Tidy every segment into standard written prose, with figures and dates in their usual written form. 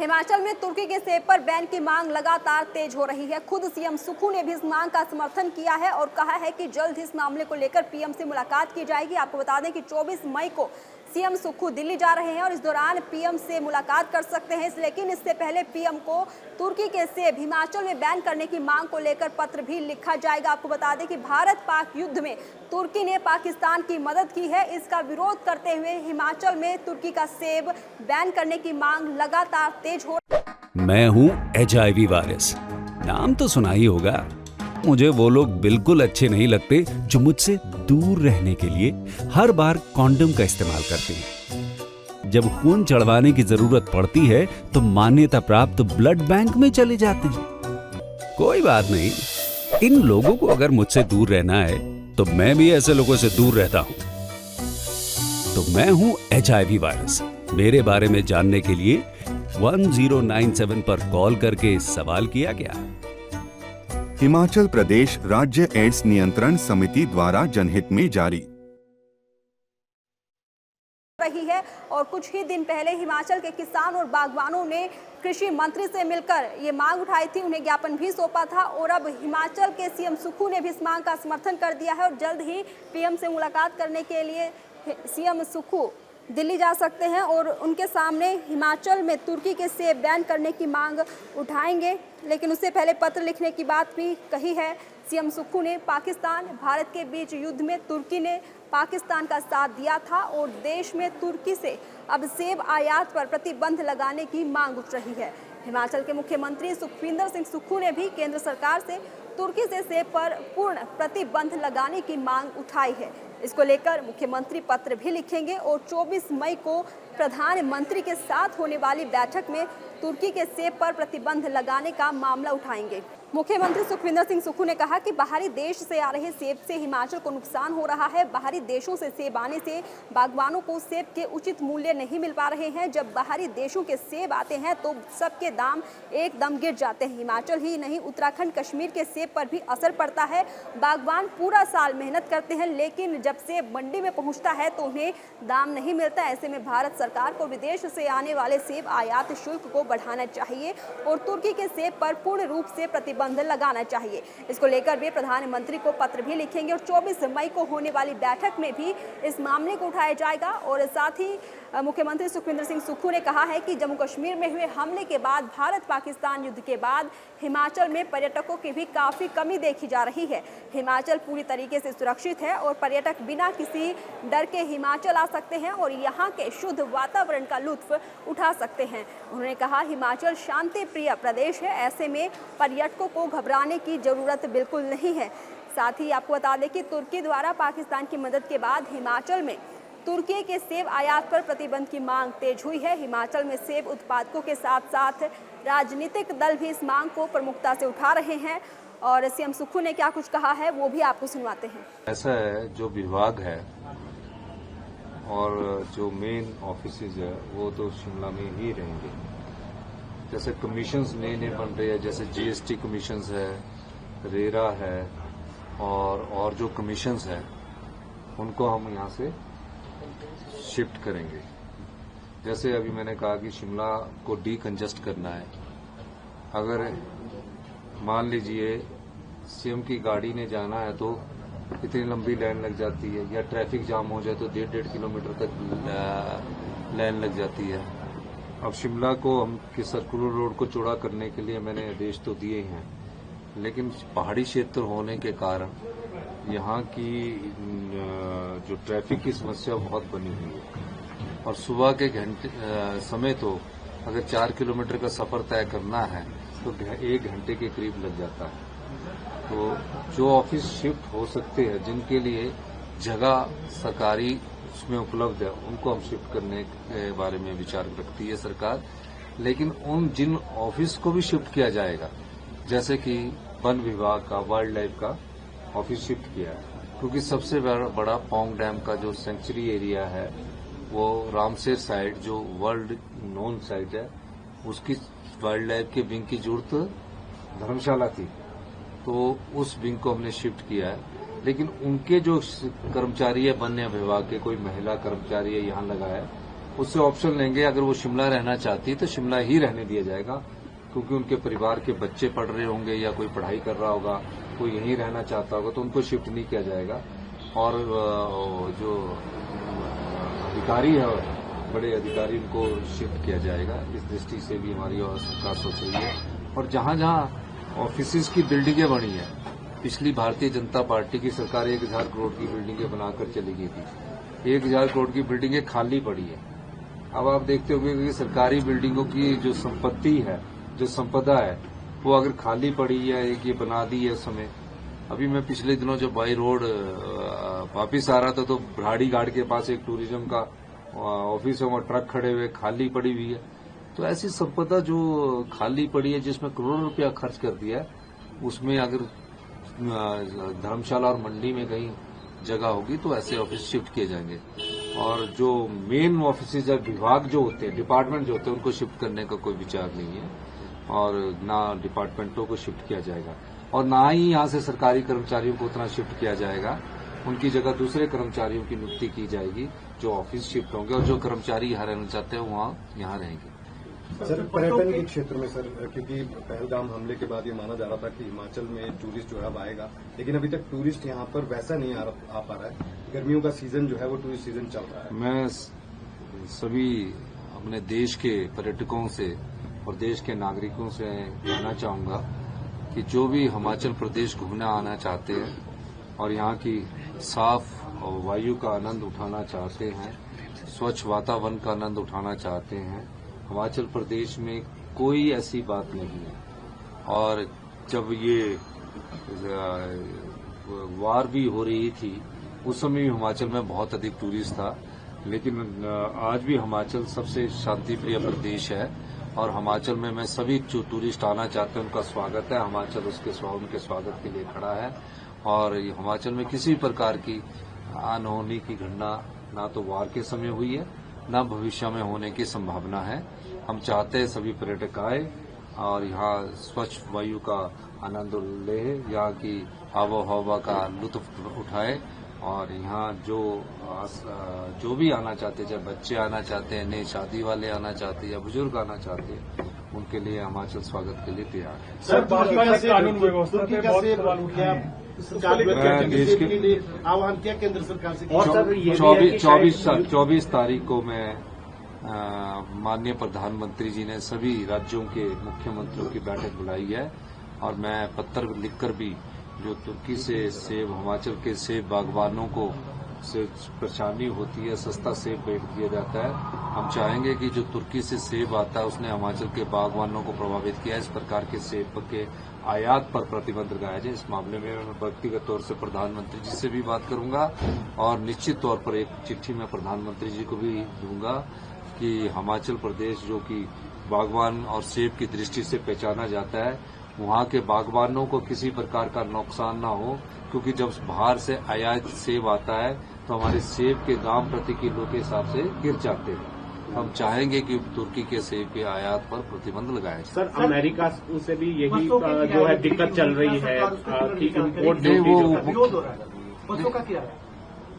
हिमाचल में तुर्की के सेब पर बैन की मांग लगातार तेज हो रही है। खुद सीएम सुक्खू ने भी इस मांग का समर्थन किया है और कहा है कि जल्द इस मामले को लेकर पीएम से मुलाकात की जाएगी। आपको बता दें कि 24 मई को सीएम सुक्खू दिल्ली जा रहे हैं और इस दौरान पीएम से मुलाकात कर सकते हैं। लेकिन इससे पहले पीएम को तुर्की के सेब हिमाचल में बैन करने की मांग को लेकर पत्र भी लिखा जाएगा। आपको बता दें कि भारत पाक युद्ध में तुर्की ने पाकिस्तान की मदद की है। इसका विरोध करते हुए हिमाचल में तुर्की का सेब बैन करने की मांग लगातार तेज हो। मैं हूं HIV वायरस, नाम तो सुना ही होगा। मुझे वो लोग बिल्कुल अच्छे नहीं लगते जो मुझसे दूर रहने के लिए हर बार कॉन्डम का इस्तेमाल करते हैं। जब खून चढ़वाने की जरूरत पड़ती है तो मान्यता प्राप्त ब्लड बैंक में चले जाते हैं। कोई बात नहीं, इन लोगों को अगर मुझसे दूर रहना है तो मैं भी ऐसे लोगों से दूर रहता हूं। तो मैं हूं HIV वायरस। मेरे बारे में जानने के लिए 1097 पर कॉल करके सवाल किया गया। हिमाचल प्रदेश राज्य एड्स नियंत्रण समिति द्वारा जनहित में जारी रही है। और कुछ ही दिन पहले हिमाचल के किसान और बागवानों ने कृषि मंत्री से मिलकर ये मांग उठाई थी, उन्हें ज्ञापन भी सौंपा था और अब हिमाचल के सीएम सुक्खू ने भी इस मांग का समर्थन कर दिया है और जल्द ही पीएम से मुलाकात करने के लिए सीएम सुक्खू दिल्ली जा सकते हैं और उनके सामने हिमाचल में तुर्की के सेब बैन करने की मांग उठाएंगे। लेकिन उससे पहले पत्र लिखने की बात भी कही है सीएम सुक्खू ने। पाकिस्तान भारत के बीच युद्ध में तुर्की ने पाकिस्तान का साथ दिया था और देश में तुर्की से अब सेब आयात पर प्रतिबंध लगाने की मांग उठ रही है। हिमाचल के मुख्यमंत्री सुखविंदर सिंह सुक्खू ने भी केंद्र सरकार से तुर्की से सेब पर पूर्ण प्रतिबंध लगाने की मांग उठाई है। इसको लेकर मुख्यमंत्री पत्र भी लिखेंगे और 24 मई को प्रधानमंत्री के साथ होने वाली बैठक में तुर्की के सेब पर प्रतिबंध लगाने का मामला उठाएंगे। मुख्यमंत्री सुखविंदर सिंह सुक्खू ने कहा कि बाहरी देश से आ रहे सेब से हिमाचल को नुकसान हो रहा है। बाहरी देशों से सेब आने से बागवानों को सेब के उचित मूल्य नहीं मिल पा रहे हैं। जब बाहरी देशों के सेब आते हैं तो सबके दाम एकदम गिर जाते हैं। हिमाचल ही नहीं, उत्तराखंड कश्मीर के सेब पर भी असर पड़ता है। बागवान पूरा साल मेहनत करते हैं लेकिन जब सेब मंडी में पहुंचता है तो उन्हें दाम नहीं मिलता। ऐसे में भारत सरकार को विदेश से आने वाले सेब आयात शुल्क को बढ़ाना चाहिए और तुर्की के सेब पर पूर्ण रूप से प्रतिबंध लगाना चाहिए। इसको लेकर वे प्रधानमंत्री को पत्र भी लिखेंगे और 24 मई को होने वाली बैठक में भी इस मामले को उठाया जाएगा। और साथ ही मुख्यमंत्री सुखविंदर सिंह सुक्खू ने कहा है कि जम्मू कश्मीर में हुए हमले के बाद भारत पाकिस्तान युद्ध के बाद हिमाचल में पर्यटकों की भी काफ़ी कमी देखी जा रही है। हिमाचल पूरी तरीके से सुरक्षित है और पर्यटक बिना किसी डर के हिमाचल आ सकते हैं और यहाँ के शुद्ध वातावरण का लुत्फ उठा सकते हैं। उन्होंने कहा हिमाचल शांति प्रिय प्रदेश है, ऐसे में पर्यटकों को घबराने की ज़रूरत बिल्कुल नहीं है। साथ ही आपको बता दें कि तुर्की द्वारा पाकिस्तान की मदद के बाद हिमाचल में तुर्की के सेब आयात पर प्रतिबंध की मांग तेज हुई है। हिमाचल में सेब उत्पादकों के साथ साथ राजनीतिक दल भी इस मांग को प्रमुखता से उठा रहे हैं और सीएम सुक्खू ने क्या कुछ कहा है वो भी आपको सुनवाते हैं। ऐसा है, जो विभाग है और जो मेन ऑफिसेज है वो तो शिमला में ही रहेंगे। जैसे कमीशंस नए नए बन रहे हैं, जैसे GST कमीशंस है, रेरा है और जो कमीशंस है उनको हम यहाँ से शिफ्ट करेंगे। जैसे अभी मैंने कहा कि शिमला को डीकंजस्ट करना है। अगर मान लीजिए सीएम की गाड़ी ने जाना है तो इतनी लंबी लाइन लग जाती है, या ट्रैफिक जाम हो जाए तो 1.5 किलोमीटर तक लाइन लग जाती है। अब शिमला को हम सर्कुलर रोड को चौड़ा करने के लिए मैंने आदेश तो दिए हैं, लेकिन पहाड़ी क्षेत्र होने के कारण यहाँ की जो ट्रैफिक की समस्या बहुत बनी हुई है और सुबह के समय तो अगर 4 किलोमीटर का सफर तय करना है तो 1 घंटे के करीब लग जाता है। तो जो ऑफिस शिफ्ट हो सकते हैं, जिनके लिए जगह सरकारी उसमें उपलब्ध है, उनको हम शिफ्ट करने के बारे में विचार रखती है सरकार। लेकिन उन जिन ऑफिस को भी शिफ्ट किया जाएगा, जैसे कि वन विभाग का, वाइल्ड लाइफ का ऑफिस शिफ्ट किया है, क्योंकि सबसे बड़ा पौंग डैम का जो सेंचुरी एरिया है वो रामसेर साइड, जो वर्ल्ड नोन साइट है, उसकी वाइल्ड लाइफ के विंग की जरूरत धर्मशाला थी, तो उस विंग को हमने शिफ्ट किया है। लेकिन उनके जो कर्मचारी है वन विभाग के, कोई महिला कर्मचारी है यहाँ लगा है, उससे ऑप्शन लेंगे। अगर वो शिमला रहना चाहती है तो शिमला ही रहने दिया जाएगा, क्योंकि उनके परिवार के बच्चे पढ़ रहे होंगे या कोई पढ़ाई कर रहा होगा, कोई यहीं रहना चाहता होगा, तो उनको शिफ्ट नहीं किया जाएगा। और जो अधिकारी है, बड़े अधिकारी, उनको शिफ्ट किया जाएगा। इस दृष्टि से भी हमारी सरकार सोच रही है। और जहां जहां ऑफिसेज की बिल्डिंगें बनी है, पिछली भारतीय जनता पार्टी की सरकार 1000 करोड़ की बिल्डिंगें बनाकर चली गई थी। 1000 करोड़ की बिल्डिंगें खाली पड़ी है। अब आप देखते होंगे कि सरकारी बिल्डिंगों की जो संपत्ति है, जो संपदा है, वो अगर खाली पड़ी है, एक ये बना दी है उस समय। अभी मैं पिछले दिनों जब बाई रोड वापिस आ रहा था तो ब्राड़ी घाट के पास एक टूरिज्म का ऑफिस है, वहाँ ट्रक खड़े हुए खाली पड़ी हुई है। तो ऐसी संपदा जो खाली पड़ी है, जिसमें करोड़ों रुपया खर्च कर दिया है, उसमें अगर धर्मशाला और मंडी में कहीं जगह होगी तो ऐसे ऑफिस शिफ्ट किए जाएंगे। और जो मेन ऑफिस या विभाग जो होते हैं, डिपार्टमेंट जो होते हैं, उनको शिफ्ट करने का कोई विचार नहीं है। और ना डिपार्टमेंटों को शिफ्ट किया जाएगा और ना ही यहाँ से सरकारी कर्मचारियों को उतना शिफ्ट किया जाएगा। उनकी जगह दूसरे कर्मचारियों की नियुक्ति की जाएगी जो ऑफिस शिफ्ट होंगे, और जो कर्मचारी यहाँ रहना चाहते हैं वहाँ यहाँ रहेंगे। सर, पर्यटन के क्षेत्र में सर, क्योंकि पहलगाम हमले के बाद ये माना जा रहा था कि हिमाचल में टूरिस्ट जो है अब आएगा, लेकिन अभी तक टूरिस्ट यहाँ पर वैसा नहीं आ पा रहा है। गर्मियों का सीजन जो है वो टूरिस्ट सीजन चल रहा है। मैं सभी अपने देश के पर्यटकों से और देश के नागरिकों से कहना चाहूंगा कि जो भी हिमाचल प्रदेश घूमने आना चाहते हैं और यहाँ की साफ वायु का आनंद उठाना चाहते हैं, स्वच्छ वातावरण का आनंद उठाना चाहते हैं, हिमाचल प्रदेश में कोई ऐसी बात नहीं है। और जब ये वार भी हो रही थी उस समय भी हिमाचल में बहुत अधिक टूरिस्ट था, लेकिन आज भी हिमाचल सबसे शांति प्रिय प्रदेश है। और हिमाचल में मैं सभी जो टूरिस्ट आना चाहते हैं उनका स्वागत है। हिमाचल उनके स्वागत के लिए खड़ा है। और हिमाचल में किसी प्रकार की अनहोनी की घटना ना तो वार के समय हुई है, ना भविष्य में होने की संभावना है। हम चाहते हैं सभी पर्यटक आए और यहाँ स्वच्छ वायु का आनंद ले, यहाँ की आबो हवा का लुत्फ उठाए। और यहाँ जो भी आना चाहते हैं, चाहे बच्चे आना चाहते हैं, नए शादी वाले आना चाहते हैं या बुजुर्ग आना चाहते हैं, उनके लिए हिमाचल स्वागत के लिए तैयार है। सर, कानून व्यवस्था पे बहुत सवाल उठे हैं। मैं देश के आह्वान किया केंद्र सरकार से। 24 तारीख को मैं माननीय प्रधानमंत्री जी ने सभी राज्यों के मुख्यमंत्रियों की बैठक बुलाई है। और मैं पत्र लिखकर भी जो तुर्की से सेब, हिमाचल के सेब बागवानों को से परेशानी होती है, सस्ता सेब बेच दिया जाता है, हम चाहेंगे कि जो तुर्की से सेब आता है उसने हिमाचल के बागवानों को प्रभावित किया है। इस प्रकार के सेब के आयात पर प्रतिबंध लगाया जाए। इस मामले में मैं व्यक्तिगत तौर से प्रधानमंत्री जी से भी बात करूंगा और निश्चित तौर पर एक चिट्ठी मैं प्रधानमंत्री जी को भी दूंगा कि हिमाचल प्रदेश जो कि बागवान और सेब की दृष्टि से पहचाना जाता है, वहाँ के बागवानों को किसी प्रकार का नुकसान ना हो, क्योंकि जब बाहर से आयात सेब आता है तो हमारे सेब के दाम प्रति किलो के हिसाब से गिर जाते हैं। हम चाहेंगे कि तुर्की के सेब के आयात पर प्रतिबंध लगाया जाए। सर, अमेरिका से भी यही जो है दिक्कत चल रही है कि इम्पोर्ट नहीं,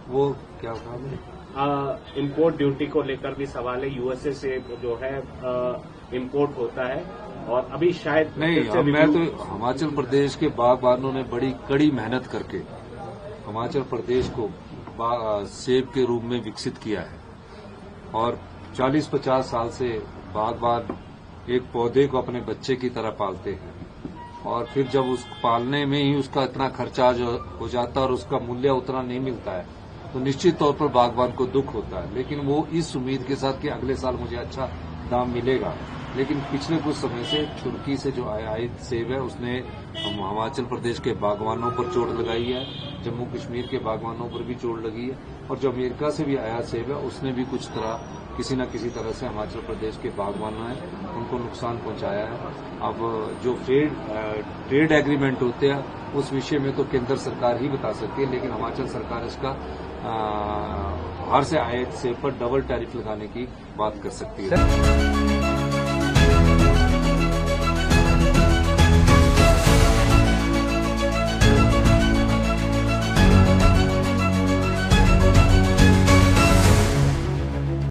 वो क्या इम्पोर्ट ड्यूटी को लेकर भी सवाल है। यूएसए से जो है इम्पोर्ट होता है और अभी शायद नहीं। मैं तो हिमाचल प्रदेश के बागबानों ने बड़ी कड़ी मेहनत करके हिमाचल प्रदेश को सेब के रूप में विकसित किया है। और 40-50 साल से बागबान एक पौधे को अपने बच्चे की तरह पालते हैं और फिर जब उस पालने में ही उसका इतना खर्चा जो हो जाता है और उसका मूल्य उतना नहीं मिलता है तो निश्चित तौर पर बागबान को दुख होता है। लेकिन वो इस उम्मीद के साथ कि अगले साल मुझे अच्छा दाम मिलेगा। लेकिन पिछले कुछ समय से तुर्की से जो आयात सेब है उसने हिमाचल प्रदेश के बागवानों पर चोट लगाई है, जम्मू कश्मीर के बागवानों पर भी चोट लगी है और जो अमेरिका से भी आयात सेब है उसने भी कुछ तरह किसी न किसी तरह से हिमाचल प्रदेश के बागवानों हैं उनको नुकसान पहुंचाया है। अब जो ट्रेड एग्रीमेंट होते हैं उस विषय में तो केंद्र सरकार ही बता सकती है, लेकिन हिमाचल सरकार इसका बाहर से आयात सेब पर डबल टैरिफ लगाने की बात कर सकती है।